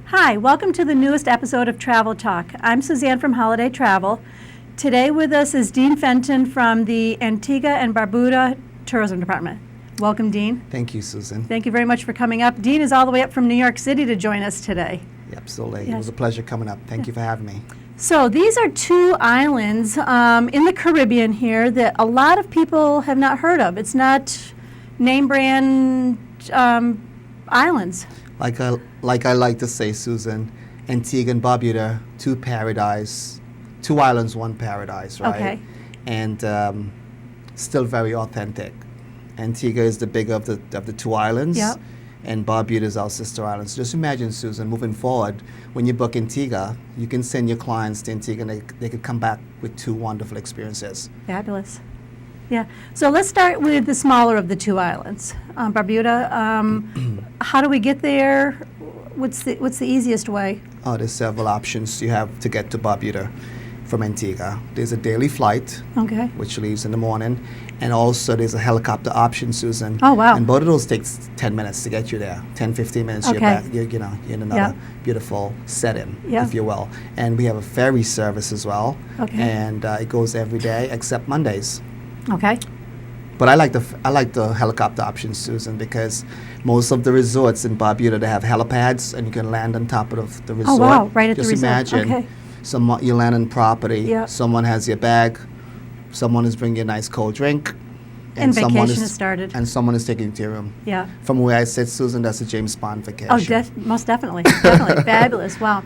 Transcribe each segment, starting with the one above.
Hi, welcome to the newest episode of Travel Talk. I'm Suzanne from Holiday Travel. Today with us is Dean Fenton from the Antigua and Barbuda Tourism Department. Welcome, Dean. Thank you, Susan. Thank you very much for coming up. Dean is all the way up from New York City to join us today. Absolutely. Yes. It was a pleasure coming up. Thank you for having me. So these are two islands in the Caribbean here that a lot of people have not heard of. It's not name brand islands. Like I like to say, Susan, Antigua and Barbuda, two islands, one paradise, right? Okay. And still very authentic. Antigua is the bigger of the two islands. Yep. And Barbuda is our sister island. So just imagine, Susan, moving forward, when you book Antigua, you can send your clients to Antigua and they could come back with two wonderful experiences. Fabulous. Yeah. So let's start with the smaller of the two islands, Barbuda. How do we get there? What's the easiest way? Oh, there's several options you have to get to Barbuda from Antigua. There's a daily flight, Okay. which leaves in the morning, and also there's a helicopter option, Susan. Oh, wow. And both of those takes 10 minutes to get you there. 10, 15 minutes, you're Okay. back. You're in another beautiful setting, Yeah. if you will. And we have a ferry service as well. Okay. And it goes every day except Mondays. Okay. But I like the helicopter option, Susan, because most of the resorts in Barbuda, they have helipads, and you can land on top of the resort. Oh, wow. Right at the Just resort. imagine, Okay. you land on property, Yeah. someone has your bag, someone is bringing you a nice cold drink, And someone vacation has started. and someone is taking you to your room. Yeah. From where I sit, Susan, that's a James Bond vacation. Oh, most definitely. Definitely. Fabulous. Wow.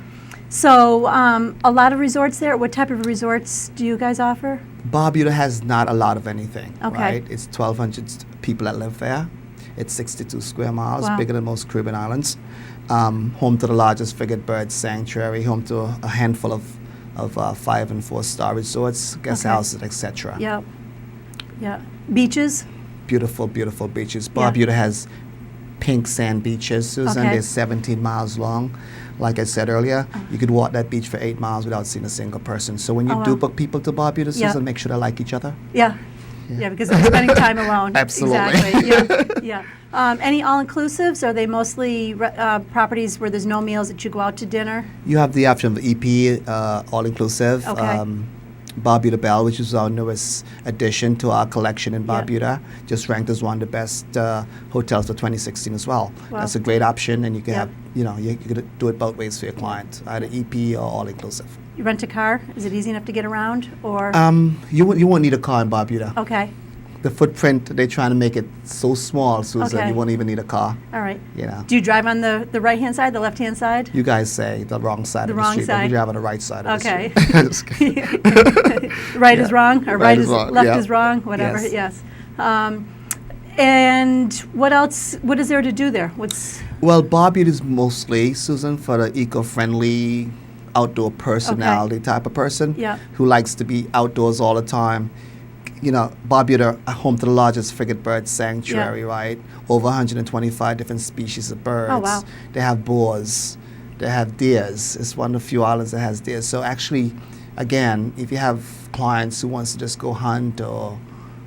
So a lot of resorts there. What type of resorts do you guys offer? Barbuda has not a lot of anything, Okay. right? It's 1,200 people that live there. It's 62 square miles, Wow. bigger than most Caribbean islands. Home to the largest frigate bird sanctuary, home to a handful of 5- and 4-star resorts, guest Okay. houses, etc. Yeah. Yeah. Beaches? Beautiful, beautiful beaches. Yeah. Barbuda has pink sand beaches, Susan. Okay. They're 17 miles long. Like I said earlier, you could walk that beach for 8 miles without seeing a single person. So when you Oh, do wow. book people to Barbuda, Yeah. Susan, make sure they like each other. Yeah. Yeah, because they're spending time alone. Absolutely. Exactly. Yeah. Yeah. Any all-inclusives? Are they mostly properties where there's no meals that you go out to dinner? You have the option of EP, all-inclusive. Okay. Barbuda Bell, which is our newest addition to our collection in Yeah. Barbuda, just ranked as one of the best hotels for 2016 as well. Wow. That's a great option, and you can Yeah. have, you could do it both ways for your client, either EP or all-inclusive. You rent a car? Is it easy enough to get around? Or You won't need a car in Barbuda. okay. The footprint, they're trying to make it so small, Susan, Okay. you won't even need a car. All right. You know. Do you drive on the right-hand side, the left-hand side? You guys say the wrong side The of the wrong street, but we side. drive on the right side of Okay. the street. Just kidding. Right is Yeah. wrong, or Right is wrong, left yeah. is wrong, whatever. Yes. Yes. And what else? What is there to do there? What's Well, Barbuda is mostly, Susan, for the eco-friendly, outdoor personality type of person Yeah. who likes to be outdoors all the time. You know, Barbuda, home to the largest frigate bird sanctuary, right? Over 125 different species of birds. Oh, wow. They have boars. They have deers. It's one of the few islands that has deers. So actually, again, if you have clients who wants to just go hunt or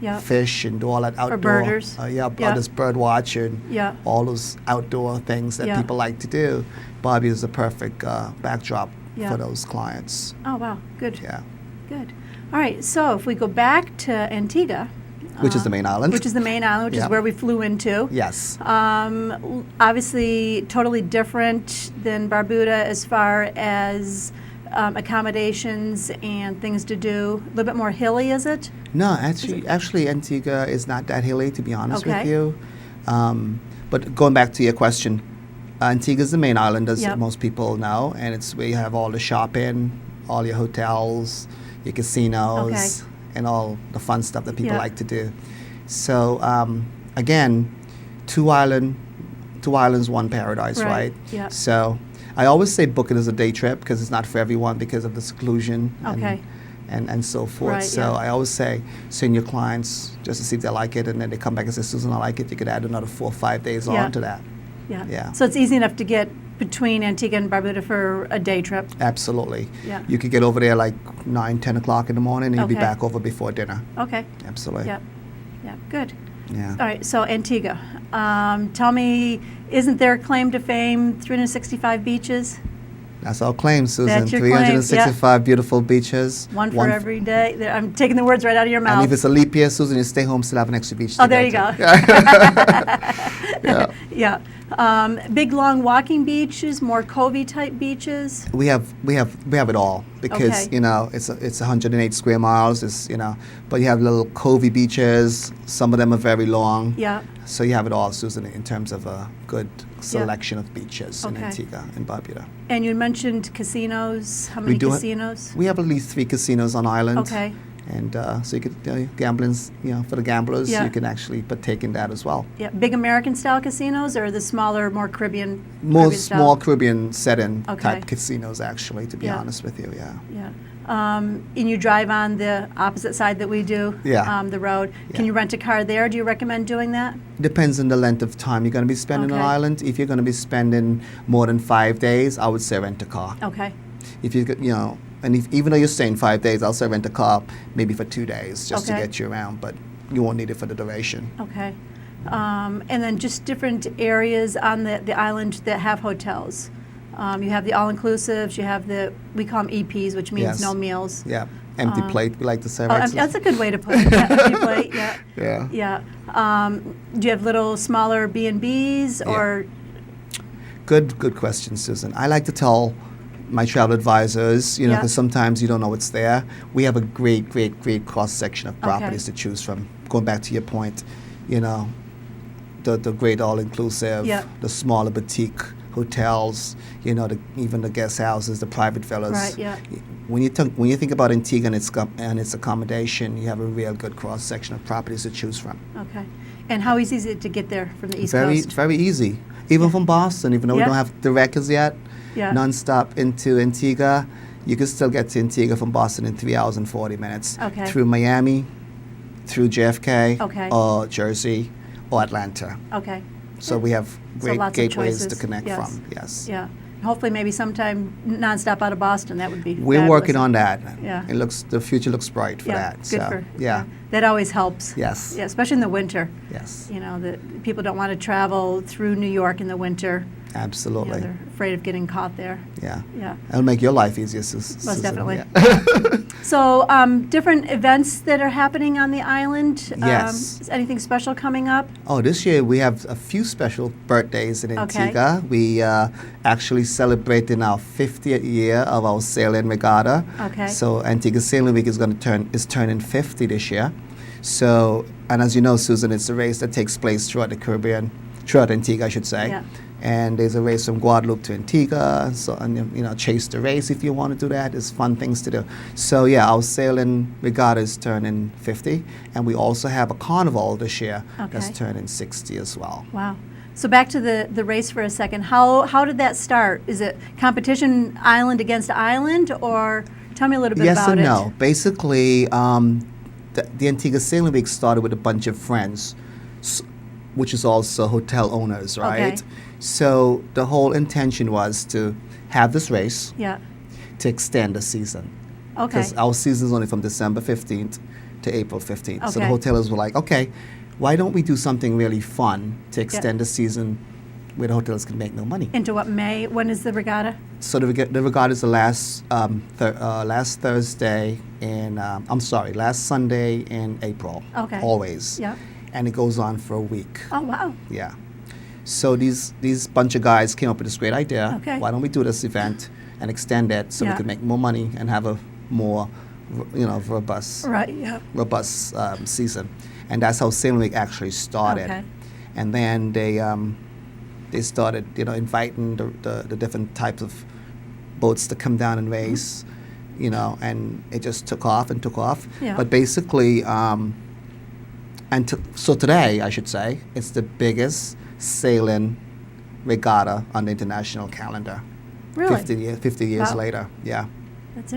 yeah? fish and do all that outdoor, birders. yeah, Yeah. this bird watching, Yeah. all those outdoor things that Yeah. people like to do. Barbuda is a perfect backdrop Yeah. for those clients. Oh wow, good. Yeah, Good. All right. So if we go back to Antigua, which is the main island. which is the main island, which Yeah. is where we flew into. Yes. Obviously, totally different than Barbuda as far as accommodations and things to do. A little bit more hilly, is it? No, actually, Antigua is not that hilly, to be honest with Okay. you. But going back to your question, Antigua is the main island, as Yep. most people know, and it's where you have all the shopping, all your hotels, your casinos, Okay. and all the fun stuff that people Yeah. like to do. So again, two islands, one paradise, Right, right? yeah. So I always say book it as a day trip because it's not for everyone because of the seclusion Okay. and so forth. Right, So yeah. I always say send your clients just to see if they like it, and then they come back and say, Susan, I like it. You could add another 4 or 5 days Yeah. on to that. Yeah. Yeah. So it's easy enough to get between Antigua and Barbuda for a day trip. Absolutely. Yeah. You could get over there like 9, 10 o'clock in the morning, and you'll be Okay. back over before dinner. Okay. Absolutely. Yeah. Yeah. Good. Yeah. All right, so Antigua. Tell me, isn't there claim to fame 365 beaches? That's our claim, Susan. That's your claim, 365 beautiful beaches. One for every day. I'm taking the words right out of your mouth. And if it's a leap year, Susan, you stay home, still have an extra beach to Oh, there go you go. Yeah. Yeah. Big, long walking beaches, more covey type beaches. We have it all because Okay. you know it's 108 square miles. It's but you have little covey beaches. Some of them are very long. Yeah. So you have it all, Susan, in terms of a good selection of beaches in Okay. Antigua and Barbuda. And you mentioned casinos. How many do ha- casinos? We have at least 3 casinos on island. Okay. And so you could gambling, for the gamblers, Yeah. you can actually partake in that as well. Yeah. Big American style casinos or the smaller, more Caribbean? More Caribbean style? small Caribbean setting Okay. type casinos, actually, to be Yeah. honest with you. Yeah. Yeah. And you drive on the opposite side that we do, Yeah. the road. Can Yeah. you rent a car there? Do you recommend doing that? Depends on the length of time you're going to be spending on Okay. island. If you're going to be spending more than 5 days, I would say rent a car. Okay. If and even though you're staying 5 days, I'll say rent a car maybe for 2 days just to Okay. get you around, but you won't need it for the duration. Okay. And then just different areas on the island that have hotels. You have the all-inclusives, you have we call them EPs, which means Yes. no meals. Yeah, empty plate, we like to say. Oh, right? that's a good way to put it. Yeah, empty plate, yeah. Yeah. Yeah. Do you have little smaller B&Bs or? Good question, Susan. I like to tell my travel advisors, Yeah. because sometimes you don't know what's there. We have a great cross-section of properties to choose from. Going back to your point, the great all-inclusive, Yeah. the smaller boutique hotels, even the guest houses, the private villas. Right, yeah. When you think about Antigua and its accommodation, you have a real good cross-section of properties to choose from. Okay. And how easy is it to get there from the East Very Coast? very easy. Even from Boston, even though we Yeah. don't have direct as yet. Yeah. Non-stop into Antigua. You can still get to Antigua from Boston in 3 hours and 40 minutes. Okay. Through Miami, through JFK, Okay. or Jersey, or Atlanta. Okay. So we have So great lots of gateways to choices. connect Yes. from. Yes. Yeah. Hopefully maybe sometime nonstop out of Boston. That would be We're fabulous. working on that. Yeah. The future looks bright for Yeah, that. good So, for yeah. That always helps. Yes. Yeah, especially in the winter. Yes. That people don't want to travel through New York in the winter. Absolutely. They're afraid of getting caught there. Yeah. Yeah. It'll make your life easier, Most Susan. definitely. Yeah. So, different events that are happening on the island. Yes. Is anything special coming up? Oh, this year we have a few special birthdays in Okay. Antigua. We actually celebrating our 50th year of our sailing regatta. Okay. So Antigua Sailing Week is turning 50 this year. So, and as you know, Susan, it's a race that takes place throughout the Caribbean, throughout Antigua, I should say. Yeah. And there's a race from Guadeloupe to Antigua. So, and chase the race if you want to do that. There's fun things to do. So, yeah, our sailing regatta is turning 50, and we also have a carnival this year that's Okay. turning 60 as well. Wow. So back to the race for a second. How did that start? Is it competition island against island, or tell me a little bit Yes about and it? no. Basically, the Antigua Sailing Week started with a bunch of friends, which is also hotel owners, right? Okay. So the whole intention was to have this race Yeah. to extend the season. Okay. Because our season is only from December 15th to April 15th. So the Okay. hoteliers were like, okay, why don't we do something really fun to extend the season where the hotels can make no money? Into what, May? When is the regatta? So the regatta is the last Thursday in, last Sunday in April. Okay. Always. Yeah. And it goes on for a week. Oh, wow. Yeah. So these bunch of guys came up with this great idea. Okay. Why don't we do this event and extend it so we Yeah. can make more money and have a more, robust Right, yeah. season. And that's how Sailing Week actually started. Okay. And then they started, inviting the different types of boats to come down and race, and it just took off and took off. Yeah. But basically, so today, I should say, it's the biggest sailing regatta on the international calendar. Really? 50 years Wow. later, yeah.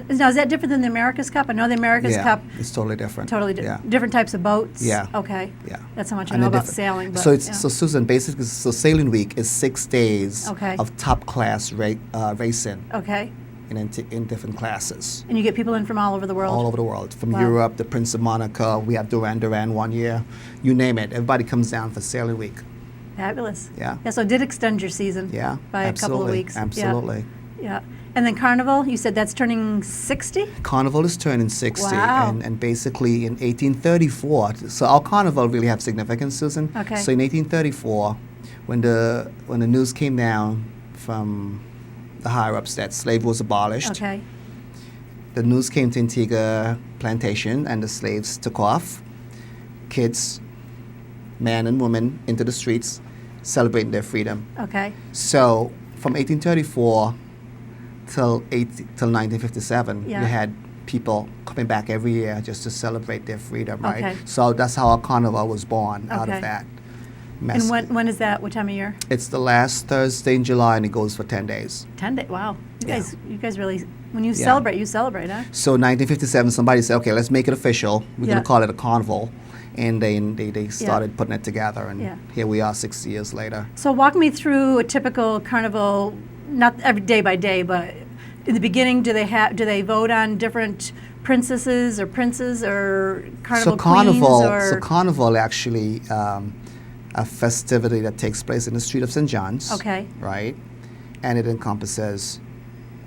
Now, is that different than the America's Cup? I know the America's Yeah, Cup, it's totally different. totally Yeah. different types of boats. Yeah. Okay. Yeah. That's how much I And know they're about different. sailing. But, So yeah. so Susan, basically, so Sailing Week is 6 days Okay. of top class racing. Okay. in different classes. And you get people in from all over the world? All over the world, from Wow. Europe, the Prince of Monaco. We have Duran Duran one year. You name it. Everybody comes down for Sailing Week. Fabulous. Yeah. Yeah, so it did extend your season Yeah, by a couple of absolutely, weeks. Yeah. Absolutely. Yeah. And then Carnival, you said that's turning 60? Carnival is turning 60, Wow. and basically in 1834, so our carnival really have significance, Susan. Okay. So in 1834, when the news came down from the higher ups that slavery was abolished, Okay. the news came to Antigua Plantation, and the slaves took off. Kids, men and women, into the streets, celebrating their freedom. Okay. So from 1834 till 1957, Yeah. you had people coming back every year just to celebrate their freedom, right? Okay. So that's how our carnival was born, out Okay. of that. And when is that? What time of year? It's the last Thursday in July, and it goes for 10 days. 10 days. Wow. Yeah. You guys really, when you Yeah. celebrate, huh? So 1957, somebody said, okay, let's make it official. We're Yeah. going to call it a carnival. And they started putting it together, and Yeah. here we are 60 years later. So walk me through a typical carnival, not every day by day, but in the beginning, do they vote on different princesses or princes or carnival queens? So Carnival actually a festivity that takes place in the street of St. John's. Okay. Right, and it encompasses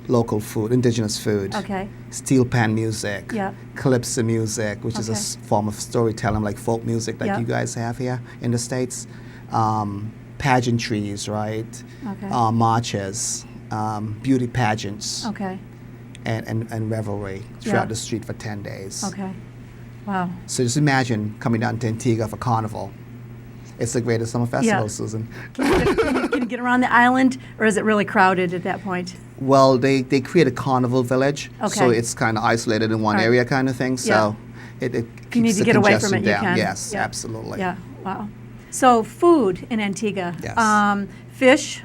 local food, indigenous food. Okay. Steel pan music. Yeah. Calypso music, which is a Okay. form of storytelling, like folk music, like Yeah. you guys have here in the States. Pageantries, right? Okay. Marches, beauty pageants, Okay. and revelry throughout Yeah. the street for 10 days. Okay. Wow. So just imagine coming down to Antigua for Carnival. It's the greatest summer festival, Yeah. Susan. Can you get around the island, or is it really crowded at that point? Well, they create a carnival village, so Okay. it's kind of isolated in one All right. area kind of thing. So it If keeps you need to the get away from congestion it, you down. can. Yes, Yeah. absolutely. Yeah. Wow. So food in Antigua. Yes. Fish.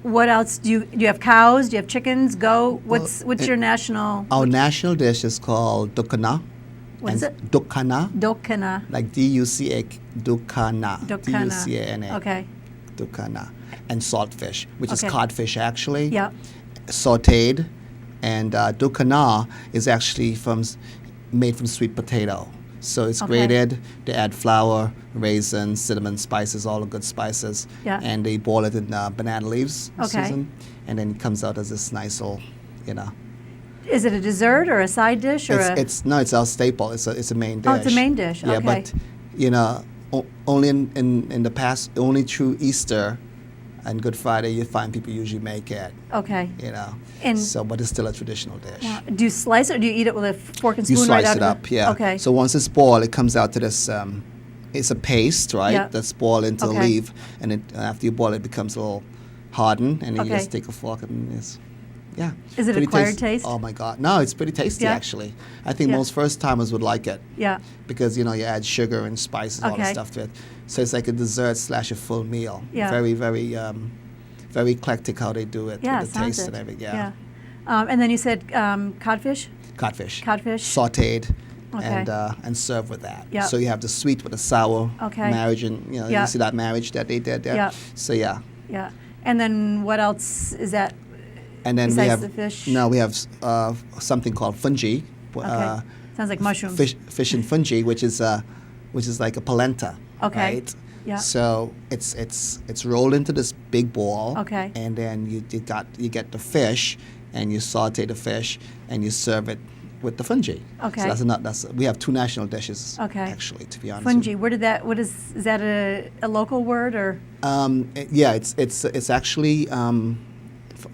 What else do you have? Cows? Do you have chickens? Goat? What's it- your national? Our national dish is called dukana. What is and it? Dukana, Dokana. like D-U-C-A, dukana. Dokana. D-U-C-A-N-A. Okay. Dukana. And saltfish, which is Okay. codfish actually. Yeah. Sauteed. And dukana is actually made from sweet potato. So it's Okay. grated, they add flour, raisins, cinnamon, spices, all the good spices. Yeah. And they boil it in banana leaves, Okay. Susan. And then it comes out as this nice little, Is it a dessert or a side dish or it's our staple. It's a main dish. Oh, it's a main dish. Yeah, Okay. but only in the past, only through Easter and Good Friday, you find people usually make it. Okay. And But it's still a traditional dish. do you slice it, or do you eat it with a fork and You spoon right slice out it of up, the, yeah. Okay. So once it's boiled, it comes out to this. It's a paste, right? Yeah. That's boiled into the Okay. leaf, and after you boil it, becomes a little hardened, and then you Okay. just take a fork and yeah. Is it Pretty acquired taste? Oh my God, no! It's pretty tasty Yeah? actually. I think Yeah. most first timers would like it Yeah. because you add sugar and spices, all the Okay. stuff to it. So it's like a dessert / a full meal. Yeah. Very, very, very eclectic how they do it Yeah. with the Sounds taste it. and everything. Yeah. And then you said codfish. Codfish. Codfish. Sauteed. Okay. And served with that. Yep. So you have the sweet with the sour Okay. marriage, and Yep. you see that marriage that they did there. Yep. So yeah, Yeah. And then what else is that? and then we Besides have the fish? No, we have something called fungi. Okay. Sounds like mushrooms. Fish and fungi, which is like a polenta. Okay. Right. Yeah. So it's rolled into this big ball. Okay. And then you get the fish, and you saute the fish, and you serve it with the fungi. Okay. So we have two national dishes. Okay. Actually, to be honest. Fungi. What is that a local word or? Yeah, it's actually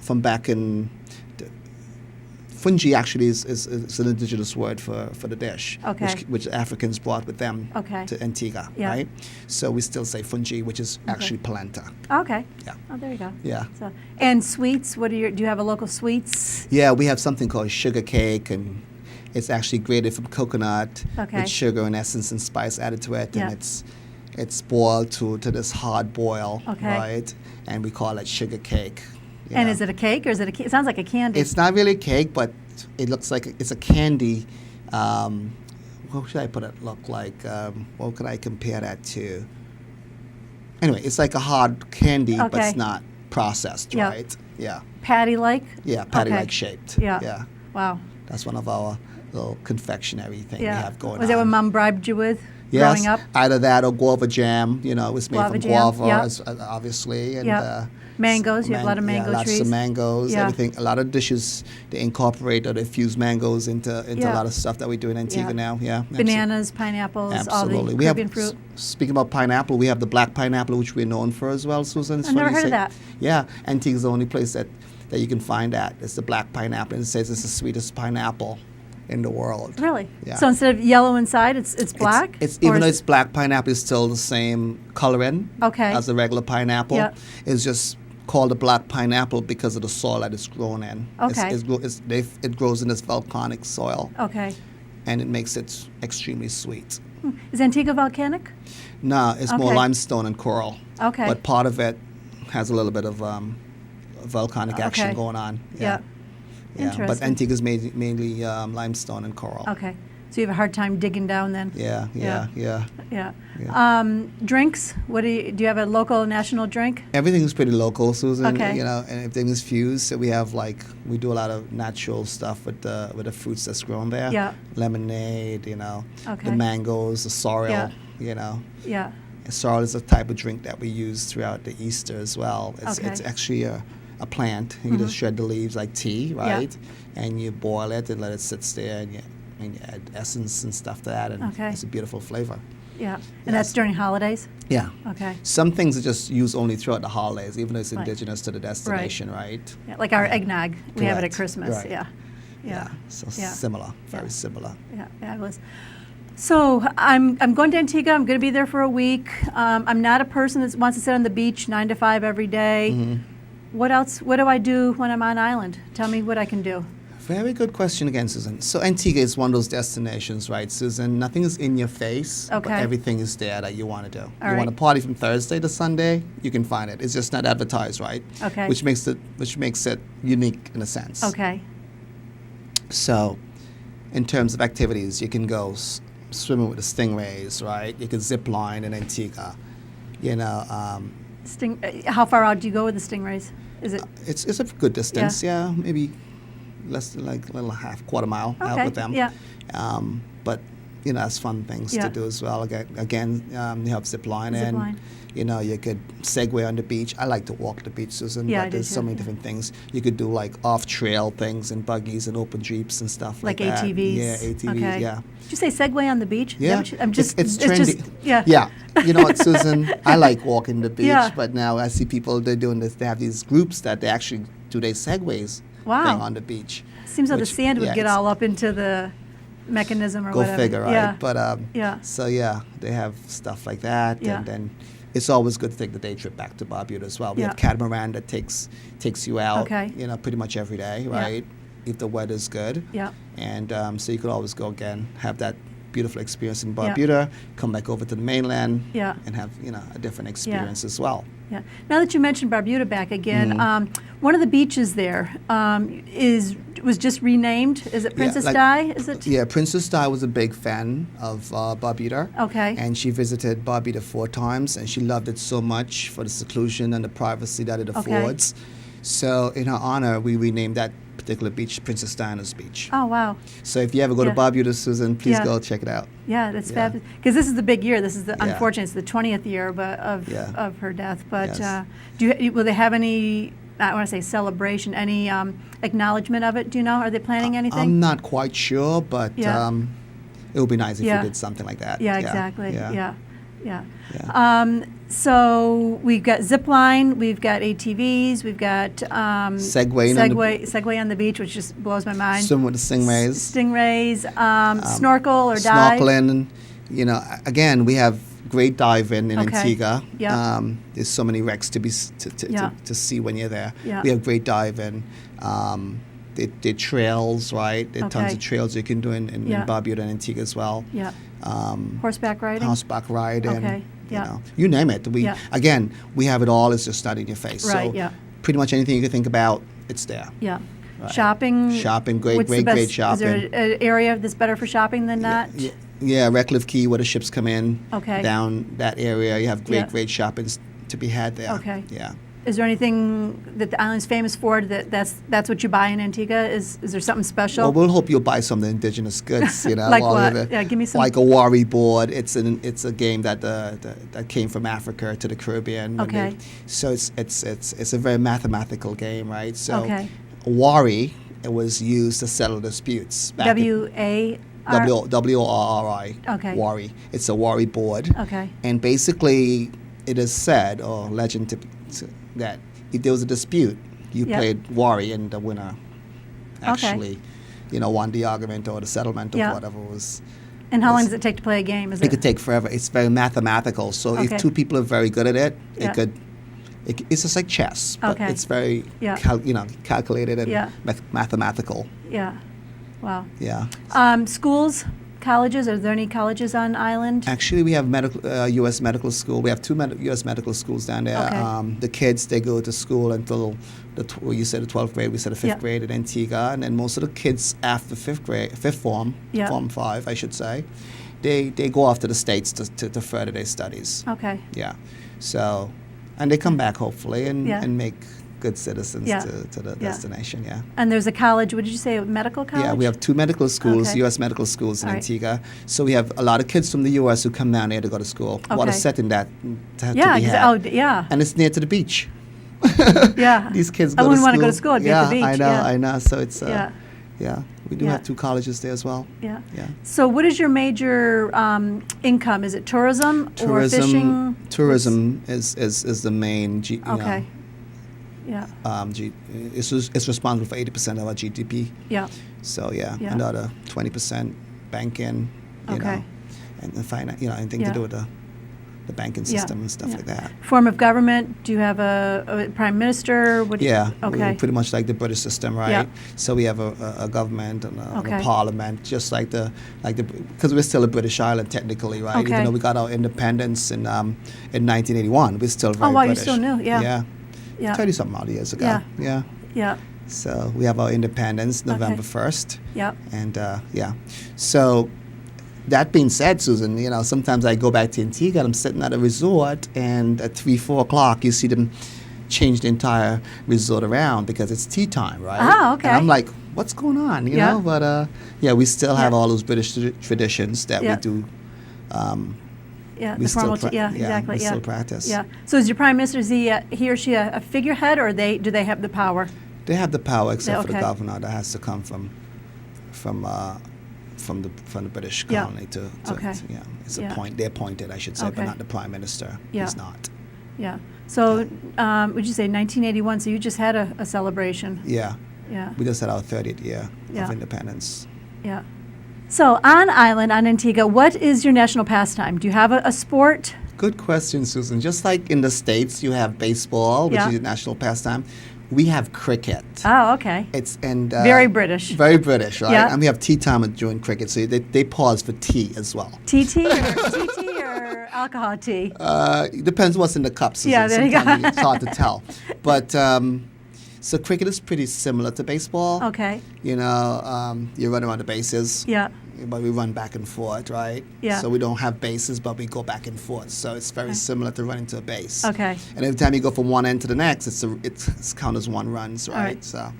from back in. Fungi actually is an indigenous word for the dish, Okay. which Africans brought with them Okay. to Antigua, Yeah. right? So we still say fungi, which is actually polenta. Okay. Yeah. Oh, there you go. Yeah. So, and sweets. Do you have a local sweets? Yeah, we have something called sugar cake, and it's actually grated from coconut Okay. with sugar and essence and spice added to it, Yeah. and it's boiled to this hard boil, Okay. right? And we call it sugar cake. you And know. is it a cake or is it a? It sounds like a candy. It's not really cake, but it looks like it's a candy. What should I put it look like? What could I compare that to? Anyway, it's like a hard candy, but Okay. it's not processed, Yeah. right? Yeah. patty-like? Yeah, patty-like Okay. shaped. Yeah. Yeah. Wow. That's one of our little confectionery thing we have going Was on. that what Mom bribed you with Yes, growing up? either that or guava jam. You know, it's made Guava from jam, guava, yep. obviously, and Yep. Mangoes, you have a lot of mango yeah, lots trees. of mangoes. Yeah. Everything. A lot of dishes they incorporate or they fuse mangoes into a Yeah. lot of stuff that we do in Antigua Yeah. now. Yeah, Bananas, pineapples, absolutely. all the We have Caribbean fruit. speaking about pineapple, we have the black pineapple, which we're known for as well, Susan. It's I've never funny you heard of say- that. Yeah, Antigua's the only place that you can find that. It's the black pineapple, and it says it's the sweetest pineapple in the world. Really? Yeah. So instead of yellow inside, it's black? It's Or even though is it's black pineapple, it's still the same coloring Okay. as the regular pineapple. Yeah. It's just called a black pineapple because of the soil that it's grown in. Okay. It grows in this volcanic soil, Okay. and it makes it extremely sweet. Is Antigua volcanic? No, it's more Okay. limestone and coral. Okay. But part of it has a little bit of volcanic action Okay. going on. Yeah. Yeah. But Interesting. Antigua's mainly limestone and coral. Okay. So you have a hard time digging down then? Yeah, yeah, yeah. Yeah. Yeah. Drinks? What do you have a local national drink? Everything's pretty local, Susan. Okay. You know, and everything is fused. So we have we do a lot of natural stuff with the fruits that's grown there. Yeah. Lemonade, you know, Okay. the mangoes, the sorrel, Yeah. you know. Yeah. And sorrel is a type of drink that we use throughout the Easter as well. It's Okay. it's actually a plant. You just shred the leaves like tea, right? And you boil it and let it sit there, and you add essence and stuff to that, and Okay. it's a beautiful flavor. Yeah. And that's Yes. during holidays? Yeah. Okay. Some things are just used only throughout the holidays, even though it's Right. indigenous to the destination, right? Yeah, like our eggnog, we have it at Correct. Christmas. Right. Yeah. Yeah. So Yeah. similar, very Yeah. similar. Yeah, fabulous. So I'm going to Antigua. I'm going to be there for a week. I'm not a person that wants to sit on the beach 9 to 5 every day. Mm-hmm. What else? What do I do when I'm on island? Tell me what I can do. Very good question again, Susan. So Antigua is one of those destinations, right, Susan? Nothing is in your face, but Okay. everything is there that you want to do. All You want right. to party from Thursday to Sunday, you can find it. It's just not advertised, right? Okay. Which makes it unique in a sense. Okay. So, in terms of activities, you can go swimming with the stingrays, right? You can zip line in Antigua. You know, How far out do you go with the stingrays? Is it? it's a good distance, yeah, maybe less than like a little quarter mile out Okay, with them. yeah. But you know, that's fun things Yeah. to do as well. Again, you have zip line, Zip and line. you know, you could segue on the beach. I like to walk the beach, Susan. Yeah, I but do there's so too, many yeah. different things you could do, like off-trail things and buggies and open jeeps and stuff like that. ATVs. Yeah, ATVs. Okay. Yeah. Did you say Segway on the beach? Is that Yeah, what I'm just. it's trendy. Just, yeah. Yeah, you know what, Susan? I like walking the beach, Yeah. but now I see people they're doing this. They have these groups that they actually do their segways Wow. thing on the beach. Seems like the which- sand would yeah, get it's- all up into the mechanism or Go whatever. figure, right? Yeah. But Yeah. so yeah, they have stuff like that, Yeah. and then it's always good to take the day trip back to Barbuda as well. We Yeah. have catamaran that takes you out, Okay. you know, pretty much every day, Yeah. right? If the weather's good. Yeah. And so you could always go again, have that beautiful experience in Yeah. Barbuda, come back over to the mainland, Yeah. and have a different experience as well. Yeah. Now that you mentioned Barbuda back again, Mm-hmm. one of the beaches there was just renamed. Is it Princess Di? Is it? Yeah, Princess Di was a big fan of Barbuda. Okay. And she visited Barbuda 4 times, and she loved it so much for the seclusion and the privacy that it Okay. affords. So, in her honor, we renamed that particular beach Princess Diana's Beach. Oh wow. So, if you ever go Yeah. to Barbuda, Susan, please Yeah. go check it out. Yeah, that's Yeah. fabulous. Because this is the big year. This is the Yeah. unfortunate. It's the 20th year Yeah. of her death. But Yes. will they have any? I want to say celebration. Any acknowledgement of it? Do you know? Are they planning anything? I'm not quite sure, but Yeah. it would be nice if Yeah. we did something like that. Yeah, exactly. Yeah. Yeah. Yeah. So we've got zip line, we've got ATVs, we've got Segwaying on the- Segway on the beach, which just blows my mind. Swim with the stingrays. Stingrays, snorkel or dive. Snorkeling. You know, again, we have great diving in Okay. Antigua. Yeah. There's so many wrecks to Yeah. to see when you're there. Yeah. We have great diving. There are trails, right? There are tons Okay. of trails you can do in Yeah. Barbuda and Antigua as well. Yeah. Um, Horseback riding. horseback riding. Okay. Yeah. You know, you name it. Yeah. Again, we have it all. It's just not in your face. Right, So yeah. pretty much anything you can think about, it's there. Yeah. Right. Shopping. Shopping, great what's the best- shopping. Is there an area that's better for shopping than not? Yeah, Redcliffe Key, where the ships come in. Okay. Down that area, you have Yeah. great shoppings to be had there. Okay. Yeah. Is there anything that the island's famous for that's what you buy in Antigua? Is there something special? Well, we'll hope you'll buy some of the indigenous goods, you know. Like all what? of it. Yeah, give me some. Like a worry board. It's a game that that came from Africa to the Caribbean. Okay. So it's a very mathematical game, right? So Okay. worry, it was used to settle disputes. back in- W-A-R? W-O-R-R-I. Okay. Worry. It's a worry board. Okay. And basically, it is said, or legend, that if there was a dispute, you Yep. played worry, and the winner actually, won the argument or the settlement or Yeah. whatever was. And how long does it take to play a game? It could take forever. It's very mathematical. So Okay. if two people are very good at it, Yeah. it's just like chess, but Okay. it's very Yeah. calculated and Yeah. mathematical. Yeah. Wow. Yeah. Schools, colleges, are there any colleges on island? Actually, we have U.S. medical school. We have two U.S. medical schools down there. Okay. The kids, they go to school until you said the 12th grade, we said the 5th Yeah. grade in Antigua, and then most of the kids after fifth form, Yeah. form 5, I should say, they go off to the States to further their studies. Okay. Yeah. So, and they come back hopefully and Yeah. make good citizens Yeah. to the Yeah. destination. Yeah. And there's a college, what did you say, a medical college? Yeah, we have 2 medical schools, Okay. U.S. medical schools in All right. Antigua. So we have a lot of kids from the U.S. who come down there to go to school. What a Okay. setting that to Yeah, be had. yeah. And it's near to the beach. Yeah. These kids I go to wouldn't school. want to go to school, I'd be yeah, at the beach. I know, yeah. I know. So it's, Yeah. yeah. We do Yeah. have 2 colleges there as well. Yeah. Yeah. So what is your major income? Is it tourism or fishing? Tourism is the main, Okay. Yeah. it's responsible for 80% of our GDP. Yeah. So yeah, Yeah. another 20% banking, you Okay. know, and the finance, anything Yeah. to do with the banking Yeah. system and stuff Yeah. like that. Form of government? Do you have a prime minister? What do you- Yeah, Okay. we're pretty much like the British system, right? Yeah. So we have a government and a Okay. parliament, just like because we're still a British island technically, right? Okay. Even though we got our independence in 1981, we're still very Oh, wow, you're British. still new, yeah. Yeah. Yeah. 30-something odd years ago. Yeah. Yeah. Yeah. So we have our independence November 1st. Yeah. And yeah. So that being said, Susan, sometimes I go back to Antigua and I'm sitting at a resort, and at 3, 4 o'clock, you see them change the entire resort around because it's tea time, right? Ah, okay. And I'm like, what's going on? You Yeah. know? But yeah, we still have Yeah. all those British traditions that Yeah. we do. Yeah. We The still formal, yeah, exactly. we Yeah. still practice. Yeah. So is your prime minister, is he or she a figurehead, or do they have the power? They have the power, except for the okay. governor. That has to come from the British Yeah. colony to Okay. yeah. It's Yeah. they're appointed, I should say, Okay. but not the prime minister. Yeah. He's not. Yeah. So would you say 1981? So you just had a celebration. Yeah. Yeah. We just had our 30th year Yeah. of independence. Yeah. So on island, on Antigua, what is your national pastime? Do you have a sport? Good question, Susan. Just like in the States, you have baseball, which Yeah. is your national pastime. We have cricket. Oh, okay. It's and Very British. Very British, right? Yeah. And we have tea time during cricket, so they pause for tea as well. TT or alcohol tea? It depends what's in the cup, Susan. Yeah, there you go. Sometimes it's hard to tell. But so cricket is pretty similar to baseball. Okay. You run around the bases. Yeah. But we run back and forth, right? Yeah. So we don't have bases, but we go back and forth. So it's very Okay. similar to running to a base. Okay. And every time you go from one end to the next, it's counted as 1 runs, right? right. So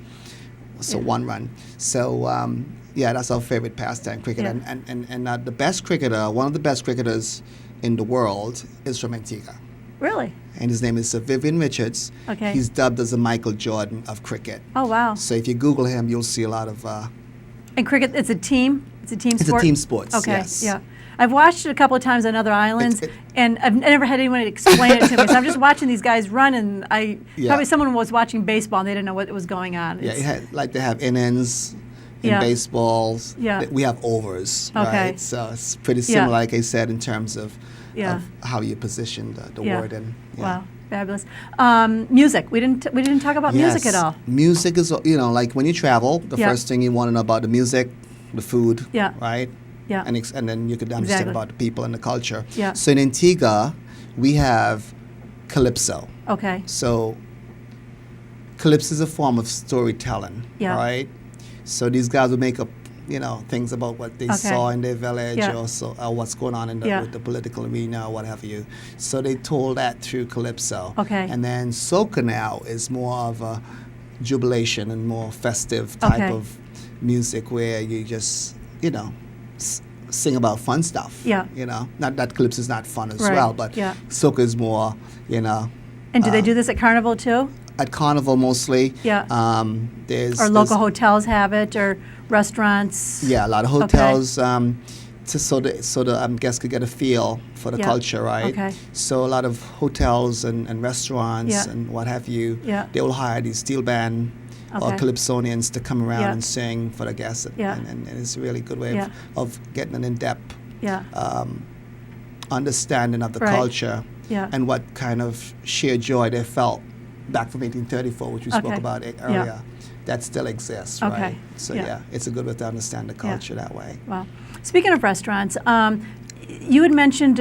Yeah. 1 run. So yeah, that's our favorite pastime, cricket. Yeah. And the best cricketer, one of the best cricketers in the world, is from Antigua. Really? And his name is Sir Vivian Richards. Okay. He's dubbed as the Michael Jordan of cricket. Oh, wow. So if you Google him, you'll see a lot of. And cricket, it's a team? It's a team It's sport? a team sport. Okay, Yes. yeah. I've watched it a couple of times on other islands, It's- and I've never had anyone explain it to me. So I'm just watching these guys run, and Yeah. probably someone was watching baseball and they didn't know what was going on. Yeah, It's- like they have innings in Yeah. baseballs. Yeah. We have overs, Okay. right? So it's pretty Yeah. similar, like I said, in terms of, Yeah. of how you position the Yeah. word in. Yeah. Wow, fabulous. Music. We didn't talk about music at Yes. all. Music is, like when you travel, the Yeah. first thing you want to know about the music, the food, Yeah. right? Yeah. And then you could understand Exactly. about the people and the culture. Yeah. So in Antigua, we have calypso. Okay. So calypso is a form of storytelling, Yeah. right? So these guys will make up, things about what they Okay. saw in their village Yeah. or what's going on with the political arena or what have you. So they told that through calypso. Okay. And then soca now is more of a jubilation and more festive type Okay. of music where you just, sing about fun stuff. Yeah. Not that calypso is not fun as Right. well, but Yeah. soca is more, And do they do this at Carnival too? at Carnival mostly. Yeah. There's Or local hotels have it, or restaurants? Yeah, a lot of hotels. So the guests could get a feel for the Yeah. culture, right? Okay. So a lot of hotels and restaurants Yeah. and what have you, Yeah. they will hire these steel band or Okay. calypsonians to come around Yeah. and sing for the guests. Yeah. And it's a really good way Yeah. of getting an in-depth Yeah. understanding of the Right. culture Yeah. and what kind of sheer joy they felt back from 1834, which we spoke Okay. about Yeah. earlier. That still exists, Okay. right? So Yeah. it's a good way to understand the culture that way. Wow. Speaking of restaurants, you had mentioned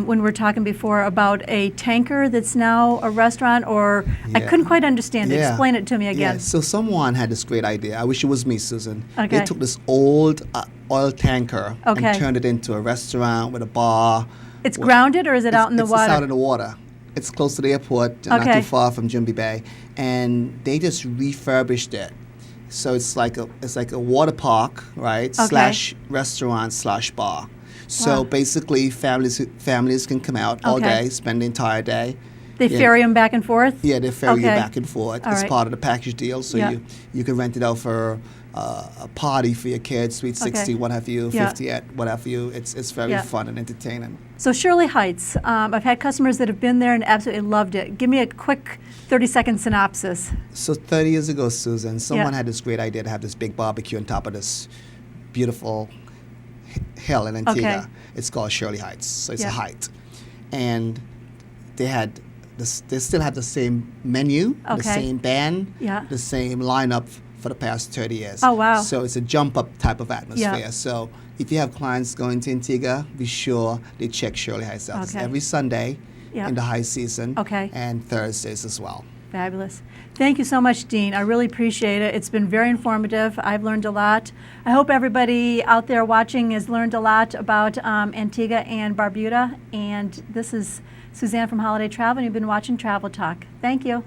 when we were talking before about a tanker that's now a restaurant, or I Yeah. couldn't quite understand it. Yeah. Explain it to me Yeah, again. so someone had this great idea. I wish it was me, Susan. Okay. They took this old oil tanker Okay. and turned it into a restaurant with a bar. It's grounded, or is it out in the It's water? out in the water. It's close to the airport, not Okay. too far from Jimby Bay, and they just refurbished it. So it's like a water park, right? Okay. / restaurant / bar. So Wow. basically, families can come out all Okay. day, spend the entire day. They Yeah. ferry them back and forth? Yeah, they ferry you Okay. back and forth. All It's right. part of the package deal. So Yeah. you can rent it out for a party for your kids, sweet 60, Okay. what have you, Yeah. 50th, what have you. It's very Yeah. fun and entertaining. So Shirley Heights, I've had customers that have been there and absolutely loved it. Give me a quick 30-second synopsis. So 30 years ago, Susan, someone Yeah. had this great idea to have this big barbecue on top of this beautiful hill in Antigua. Okay. It's called Shirley Heights. So it's Yeah. a height. And they still have the same menu, the Okay. same band, Yeah. the same lineup for the past 30 years. Oh, wow. So it's a jump up type of atmosphere. Yeah. So if you have clients going to Antigua, be sure they check Shirley Heights out. It's Okay. every Sunday Yeah. in the high season Okay. and Thursdays as well. Fabulous. Thank you so much, Dean. I really appreciate it. It's been very informative. I've learned a lot. I hope everybody out there watching has learned a lot about Antigua and Barbuda. And this is Suzanne from Holiday Travel, and you've been watching Travel Talk. Thank you.